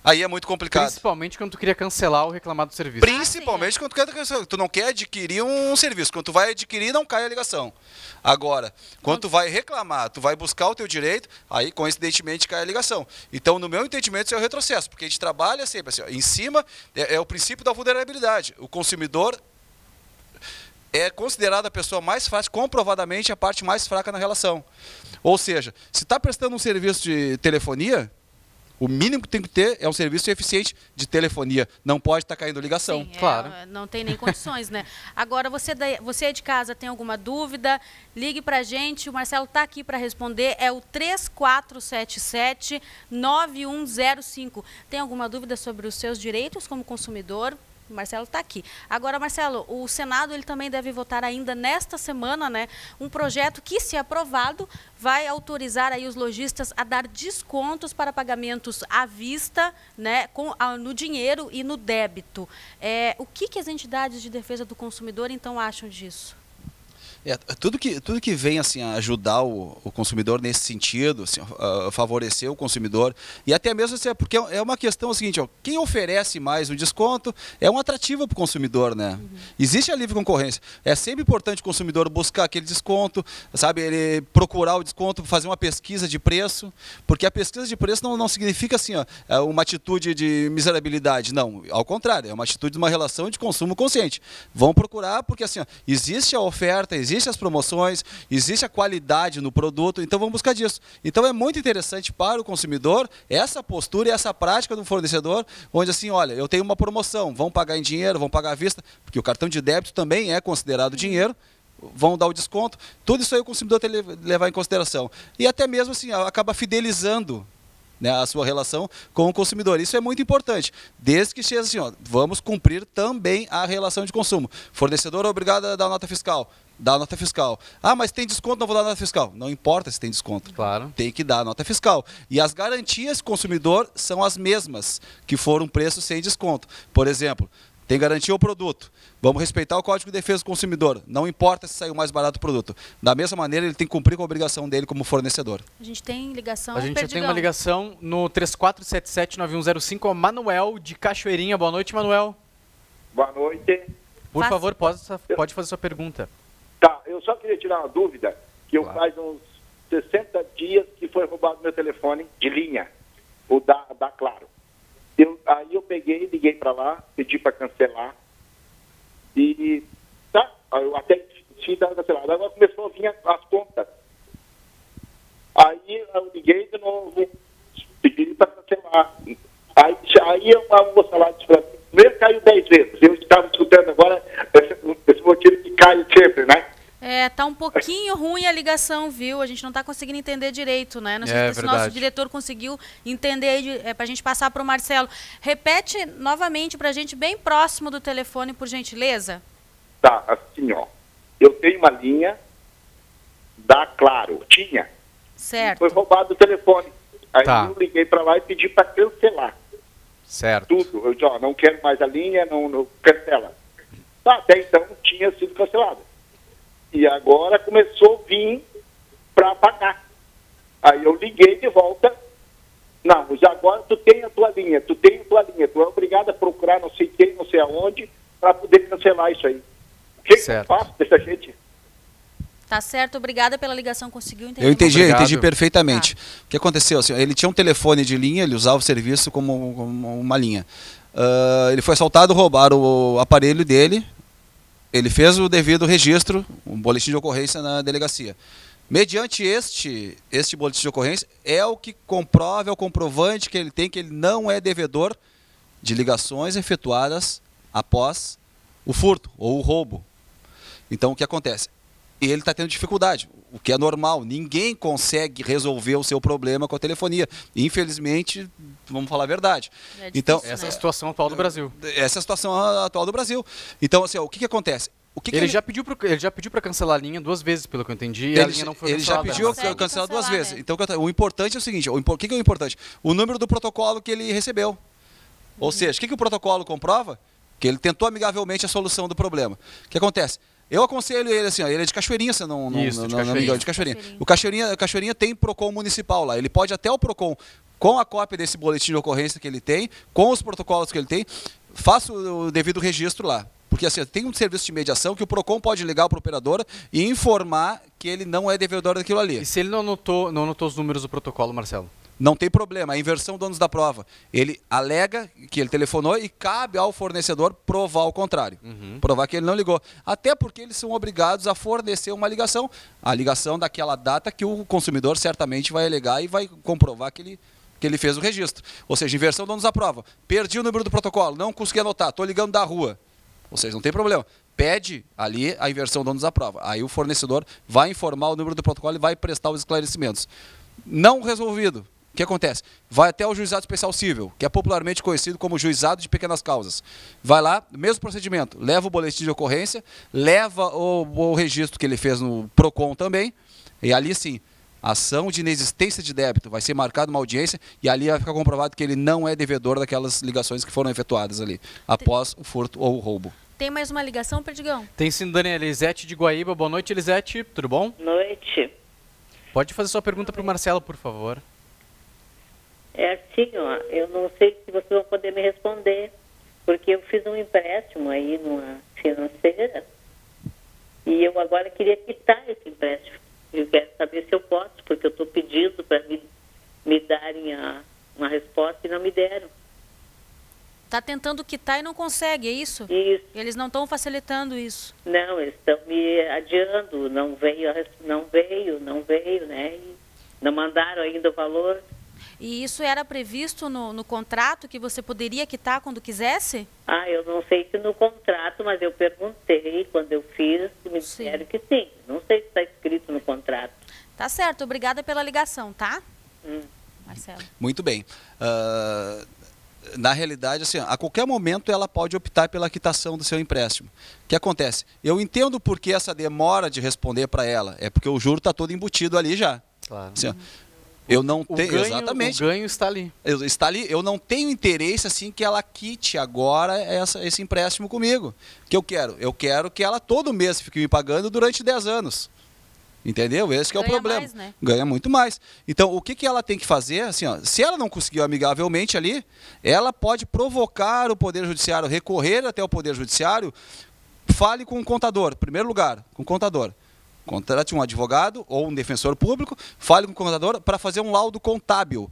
Aí é muito complicado. Principalmente quando tu queria cancelar ou reclamar do serviço. Principalmente quando tu não quer adquirir um serviço. Quando tu vai adquirir, não cai a ligação. Agora, quando tu vai reclamar, tu vai buscar o teu direito, aí coincidentemente cai a ligação. Então, no meu entendimento, isso é o retrocesso, porque a gente trabalha sempre assim, ó, em cima é o princípio da vulnerabilidade. O consumidor é considerado a pessoa mais fácil, comprovadamente a parte mais fraca na relação. Ou seja, se está prestando um serviço de telefonia, o mínimo que tem que ter é um serviço eficiente de telefonia. Não pode estar caindo ligação. Sim, claro. Não tem nem condições, né? Agora, você de casa tem alguma dúvida? Ligue para a gente. O Marcelo está aqui para responder. É o 3477-9105. Tem alguma dúvida sobre os seus direitos como consumidor? O Marcelo está aqui. Agora, Marcelo, o Senado ele também deve votar ainda nesta semana, né, um projeto que, se aprovado, vai autorizar aí os lojistas a dar descontos para pagamentos à vista, né, no dinheiro e no débito. O que as entidades de defesa do consumidor, então, acham disso? Tudo que vem assim, ajudar o consumidor nesse sentido, assim, favorecer o consumidor, e até mesmo assim, porque é uma questão seguinte, ó, quem oferece mais o desconto é um atrativo para o consumidor, né? Existe a livre concorrência. É sempre importante o consumidor buscar aquele desconto, sabe, ele procurar o desconto, fazer uma pesquisa de preço, porque a pesquisa de preço não significa assim, ó, uma atitude de miserabilidade, não, ao contrário, é uma atitude de uma relação de consumo consciente. Vão procurar porque assim, ó, existe a oferta, existem as promoções, existe a qualidade no produto, então vamos buscar disso. Então é muito interessante para o consumidor essa postura e essa prática do fornecedor, onde assim, olha, eu tenho uma promoção, vão pagar em dinheiro, vão pagar à vista, porque o cartão de débito também é considerado dinheiro, vão dar o desconto, tudo isso aí o consumidor tem que levar em consideração. E até mesmo assim, acaba fidelizando, né, a sua relação com o consumidor. Isso é muito importante, desde que seja assim, ó, vamos cumprir também a relação de consumo. Fornecedor é obrigado a dar nota fiscal. Dá nota fiscal. Ah, mas tem desconto, não vou dar nota fiscal. Não importa se tem desconto. Claro. Tem que dar nota fiscal. E as garantias do consumidor são as mesmas que foram preço sem desconto. Por exemplo, tem garantia ao produto. Vamos respeitar o Código de Defesa do Consumidor. Não importa se saiu mais barato o produto. Da mesma maneira, ele tem que cumprir com a obrigação dele como fornecedor. A gente tem ligação. A gente tem uma ligação no 3477-9105, o Manuel de Cachoeirinha. Boa noite, Manuel. Boa noite. Por favor, pode fazer sua pergunta. Tá, eu só queria tirar uma dúvida, que eu faz uns 60 dias que foi roubado meu telefone de linha, o da Claro. Aí eu peguei, liguei para lá, pedi para cancelar, e tá, eu até tinha cancelado. Agora começou a vir as contas. Aí eu liguei de novo, pedi para cancelar. Aí a moça lá disse para mim, primeiro caiu 10 vezes. Eu estava escutando agora esse motivo que cai sempre, né? Tá um pouquinho ruim a ligação, viu? A gente não está conseguindo entender direito, né? Não sei se o nosso diretor conseguiu entender, para a gente passar para o Marcelo. Repete novamente para a gente, bem próximo do telefone, por gentileza. Tá, assim, ó. Eu tenho uma linha da Claro, tinha. Certo. Foi roubado o telefone. Aí eu liguei para lá e pedi para cancelar. Certo. Tudo. Eu disse, ó, não quero mais a linha, não cancela. Tá, até então tinha sido cancelado. E agora começou a vir para pagar. Aí eu liguei de volta. Não, mas agora tu tem a tua linha, tu é obrigado a procurar não sei quem, não sei aonde, para poder cancelar isso aí. O que eu faço dessa gente? Tá certo, obrigada pela ligação, conseguiu entender? Eu entendi perfeitamente. O que aconteceu? Assim, ele tinha um telefone de linha, ele usava o serviço como uma linha. Ele foi assaltado, roubaram o aparelho dele. Ele fez o devido registro, um boletim de ocorrência na delegacia. Mediante este boletim de ocorrência, é o que comprova, é o comprovante que ele tem que ele não é devedor de ligações efetuadas após o furto ou o roubo. Então, o que acontece? Ele está tendo dificuldade, o que é normal. Ninguém consegue resolver o seu problema com a telefonia. Infelizmente, vamos falar a verdade. É difícil, então, essa é a situação atual do Brasil. Essa é a situação atual do Brasil. Então, assim, o que acontece? Ele já pediu para cancelar a linha 2 vezes, pelo que eu entendi, e a linha não foi cancelada. Ele já pediu cancelar 2 vezes. Né? Então, o importante é o seguinte, o que é o importante? O número do protocolo que ele recebeu. Ou seja, o que o protocolo comprova? que ele tentou amigavelmente a solução do problema. O que acontece? Eu aconselho ele assim, ó, ele é de Cachoeirinha, você não de Cachoeirinha. O Cachoeirinha tem PROCON municipal lá, ele pode até o PROCON, com a cópia desse boletim de ocorrência que ele tem, com os protocolos que ele tem, faça o devido registro lá. Porque assim, tem um serviço de mediação que o PROCON pode ligar para a operadora e informar que ele não é devedor daquilo ali. E se ele não anotou os números do protocolo, Marcelo? Não tem problema, a inversão do ônus da prova. Ele alega que ele telefonou e cabe ao fornecedor provar o contrário. Provar que ele não ligou. Até porque eles são obrigados a fornecer uma ligação. A ligação daquela data que o consumidor certamente vai alegar e vai comprovar que ele fez o registro. Ou seja, inversão do ônus da prova. Perdi o número do protocolo, não consegui anotar, estou ligando da rua. Ou seja, não tem problema. Pede ali a inversão do ônus da prova. Aí o fornecedor vai informar o número do protocolo e vai prestar os esclarecimentos. Não resolvido. O que acontece? Vai até o Juizado Especial Cível, que é popularmente conhecido como Juizado de Pequenas Causas. Vai lá, mesmo procedimento, leva o boletim de ocorrência, leva o registro que ele fez no PROCON também, e ali sim, ação de inexistência de débito, vai ser marcada uma audiência e ali vai ficar comprovado que ele não é devedor daquelas ligações que foram efetuadas ali, após o furto ou o roubo. Tem mais uma ligação, Perdigão? Tem sim, Daniela. Elisete de Guaíba. Boa noite, Elisete. Tudo bom? Noite. Pode fazer sua pergunta para o Marcelo, por favor. É assim, ó, eu não sei se vocês vão poder me responder, porque eu fiz um empréstimo aí numa financeira e eu agora queria quitar esse empréstimo. Eu quero saber se eu posso, porque eu estou pedindo para me darem uma resposta e não me deram. Está tentando quitar e não consegue, é isso? Isso. Eles não estão facilitando isso. Não, eles estão me adiando, não veio, né? E não mandaram ainda o valor. E isso era previsto no contrato, que você poderia quitar quando quisesse? Ah, eu não sei se no contrato, mas eu perguntei quando eu fiz e me disseram que sim. Não sei se está escrito no contrato. Tá certo, obrigada pela ligação, tá? Marcelo. Muito bem. Na realidade, assim, a qualquer momento ela pode optar pela quitação do seu empréstimo. O que acontece? Eu entendo por que essa demora de responder para ela. É porque o juro está todo embutido ali já. Claro. Assim, eu não tenho, exatamente. O ganho está ali. Está ali. Eu não tenho interesse assim que ela quite agora esse empréstimo comigo. O que eu quero? Eu quero que ela todo mês fique me pagando durante 10 anos. Entendeu? Esse que é o problema. Mais, né? Ganha muito mais. Então, o que ela tem que fazer? Assim, ó, se ela não conseguiu amigavelmente ali, ela pode provocar o Poder Judiciário, recorrer até o Poder Judiciário, fale com o contador, em primeiro lugar, com o contador. Contrate um advogado ou um defensor público, fale com o contador para fazer um laudo contábil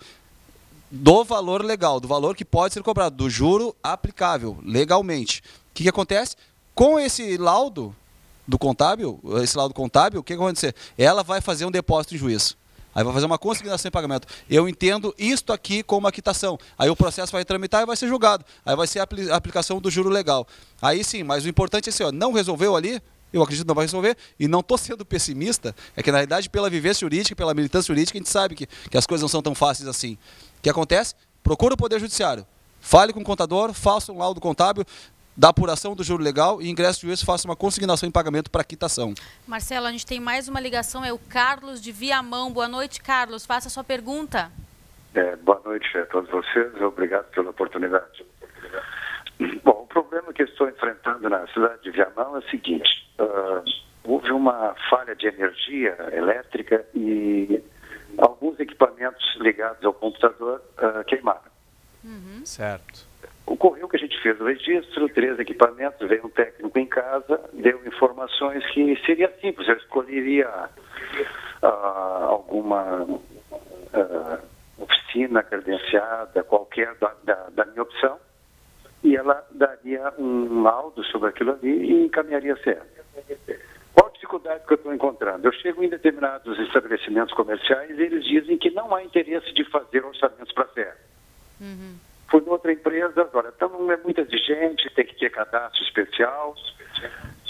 do valor legal, do valor que pode ser cobrado, do juro aplicável legalmente. O que acontece? Com esse laudo do contábil, o que vai acontecer? Ela vai fazer um depósito em juízo. Aí vai fazer uma consignação em pagamento. Eu entendo isto aqui como uma quitação. Aí o processo vai tramitar e vai ser julgado. Aí vai ser a aplicação do juro legal. Aí sim, mas o importante é assim, ó, não resolveu ali, eu acredito que não vai resolver, e não estou sendo pessimista, é que na realidade pela vivência jurídica, pela militância jurídica, a gente sabe que as coisas não são tão fáceis assim. O que acontece? Procura o Poder Judiciário, fale com o contador, faça um laudo contábil da apuração do juro legal e ingresse de juízo, faça uma consignação em pagamento para quitação. Marcelo, a gente tem mais uma ligação, é o Carlos de Viamão. Boa noite, Carlos, faça a sua pergunta. Boa noite a todos vocês, obrigado pela oportunidade. Bom, o problema que estou enfrentando na cidade de Viamão é o seguinte, houve uma falha de energia elétrica e alguns equipamentos ligados ao computador queimaram. Certo. Ocorreu que a gente fez o registro, 3 equipamentos, veio um técnico em casa, deu informações que seria simples, eu escolheria alguma oficina credenciada, qualquer da minha opção, e ela daria um laudo sobre aquilo ali e encaminharia certo. Qual a dificuldade que eu estou encontrando? Eu chego em determinados estabelecimentos comerciais e eles dizem que não há interesse de fazer orçamentos para ferro. Fui em outra empresa, agora, então não é muito exigente, tem que ter cadastro especial.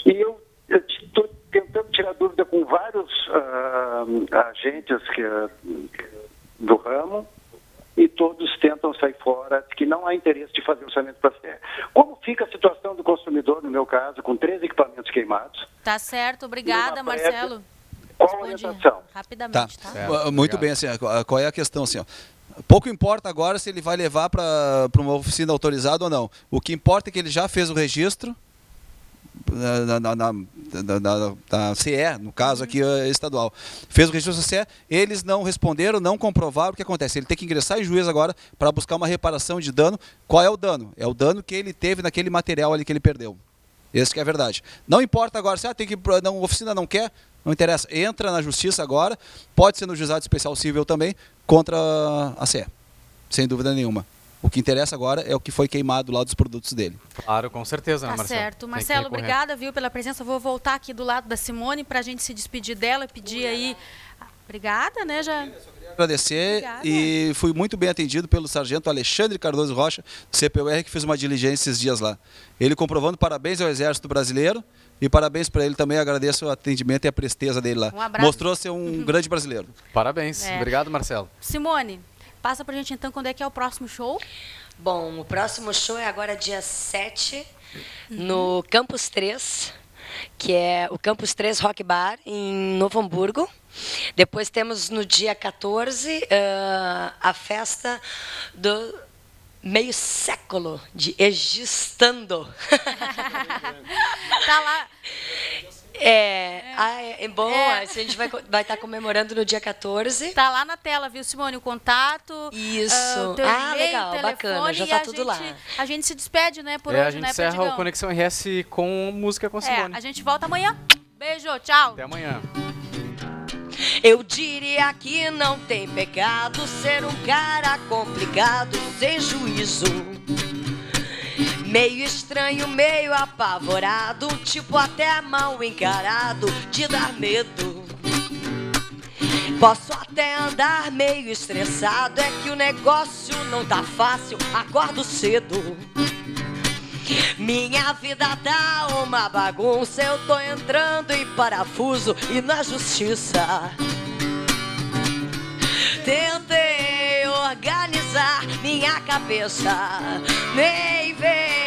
E eu estou tentando tirar dúvida com vários agentes do ramo e todos tentam sair fora de que não há interesse de fazer orçamento para ferro. Como fica a situação do consumidor, no meu caso, com 3 equipamentos queimados? Tá certo, obrigada, Marcelo. Qual a orientação? Rapidamente, tá? Muito bem, assim, qual é a questão, assim, ó. Pouco importa agora se ele vai levar para uma oficina autorizada ou não. O que importa é que ele já fez o registro da CE, no caso aqui estadual. Fez o registro da CE, eles não responderam, não comprovaram. O que acontece? Ele tem que ingressar em juízo agora para buscar uma reparação de dano. Qual é o dano? É o dano que ele teve naquele material ali que ele perdeu. Esse que é a verdade. Não importa agora, se tem que a oficina não quer, não interessa. Entra na justiça agora, pode ser no juizado especial civil também, contra a CE. Sem dúvida nenhuma. O que interessa agora é o que foi queimado lá dos produtos dele. Claro, com certeza, né, Marcelo? Tá certo. Marcelo, obrigada, viu, pela presença. Vou voltar aqui do lado da Simone para a gente se despedir dela e pedir aí... Obrigada, né? Já... Agradecer. Obrigada. E fui muito bem atendido pelo sargento Alexandre Cardoso Rocha, do CPUR, que fez uma diligência esses dias lá. Ele comprovando parabéns ao Exército Brasileiro e parabéns para ele também. Agradeço o atendimento e a presteza dele lá. Um abraço. Mostrou ser um grande brasileiro. Parabéns. Obrigado, Marcelo. Simone, passa pra gente então quando é que é o próximo show? Bom, o próximo show é agora dia 7, no Campus 3, que é o Campus 3 Rock Bar, em Novo Hamburgo. Depois temos no dia 14 a festa do meio século de Egistando. Tá lá. Bom, a gente vai estar comemorando no dia 14. Tá lá na tela, viu, Simone, o contato. Isso. Teu e-mail, legal, telefone, bacana, já tá tudo lá. A gente se despede, né, por hoje, a gente né, encerra Perdigão? o Conexão RS com música com Simone. A gente volta amanhã. Beijo, tchau. Até amanhã. Eu diria que não tem pecado ser um cara complicado, sem juízo. Meio estranho, meio apavorado, um tipo até mal encarado, de dar medo. Posso até andar meio estressado, é que o negócio não tá fácil, acordo cedo. Minha vida tá uma bagunça, eu tô entrando em parafuso e na justiça. Tentei organizar minha cabeça, nem veio